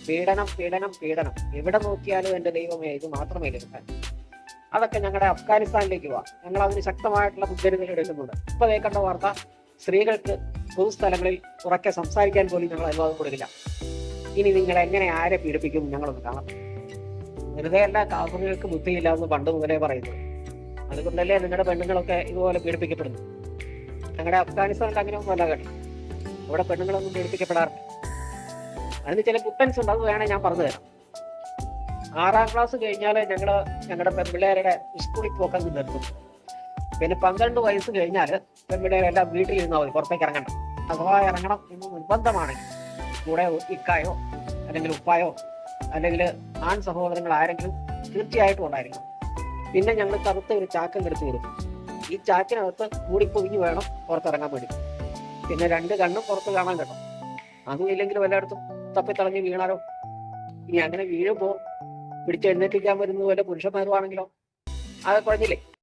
പീഡനം പീഡനം പീഡനം. എവിടെ നോക്കിയാലും എന്റെ ദൈവമേ ഇത് മാത്രമേ ലഭിക്കാൻ. അതൊക്കെ ഞങ്ങളുടെ അഫ്ഗാനിസ്ഥാനിലേക്ക് പോവാം. ഞങ്ങൾ അതിന് ശക്തമായിട്ടുള്ള മുൻകരുതൽ എടുക്കുന്നുണ്ട്. ഇപ്പൊ കണ്ട വാർത്ത, സ്ത്രീകൾക്ക് പൊതുസ്ഥലങ്ങളിൽ ഉറക്കെ സംസാരിക്കാൻ പോലും ഞങ്ങൾ അനുവാദം കൊടുക്കില്ല. ഇനി നിങ്ങൾ എങ്ങനെ ആരെ പീഡിപ്പിക്കും ഞങ്ങളൊന്ന് കാണാം. വെറുതെ അല്ല കാഫറുകൾക്ക് ബുദ്ധിയില്ല എന്ന് പണ്ട് മുതലേ പറയുന്നത്. അതുകൊണ്ടല്ലേ നിങ്ങളുടെ പെണ്ണുങ്ങളൊക്കെ ഇതുപോലെ പീഡിപ്പിക്കപ്പെടുന്നു. ഞങ്ങളുടെ അഫ്ഗാനിസ്ഥാനിൽ അങ്ങനെയൊന്നും അല്ല കേട്ടോ. ഇവിടെ പെണ്ണുങ്ങളൊന്നും പീഡിപ്പിക്കപ്പെടാറില്ല. അതിന് ചില കുട്ടൻസ് ഉണ്ട്, അത് വേണേ ഞാൻ പറഞ്ഞു തരാം. 6ാം ക്ലാസ് കഴിഞ്ഞാൽ ഞങ്ങളുടെ പെൺപിള്ളേരുടെ സ്കൂളിൽ പോക്കങ്ങ് നിർത്തും. പിന്നെ 12 വയസ്സ് കഴിഞ്ഞാൽ പെൺപിള്ളേരെല്ലാം വീട്ടിലിരുന്നാൽ മതി, പുറത്തേക്ക് ഇറങ്ങണ്ട. അഥവാ ഇറങ്ങണം എന്ന് നിർബന്ധമാണെങ്കിൽ കൂടെ ഇക്കായോ അല്ലെങ്കിൽ ഉപ്പായോ അല്ലെങ്കിൽ ആൺ സഹോദരങ്ങൾ ആരെങ്കിലും തീർച്ചയായിട്ടും ഉണ്ടായിരിക്കും. പിന്നെ ഞങ്ങൾ കറുത്ത ഒരു ചാക്കം എടുത്ത് കൊടുക്കും. ഈ ചാക്കിനകത്ത് മൂടിപ്പൊതിഞ്ഞ് വേണം പുറത്തിറങ്ങാൻ വേണ്ടി. പിന്നെ 2 കണ്ണും പുറത്ത് കാണാൻ കേട്ടോ. അതും ഇല്ലെങ്കിലും എല്ലായിടത്തും തപ്പിത്തളഞ്ഞ് വീണാലോ. ഇനി അങ്ങനെ വീഴുമ്പോൾ പിടിച്ചെഴുന്നേൽപ്പിക്കാൻ വരുന്നത് പോലെ പുരുഷന്മാരുവാണെങ്കിലോ, അത് കുഴഞ്ഞില്ലേ.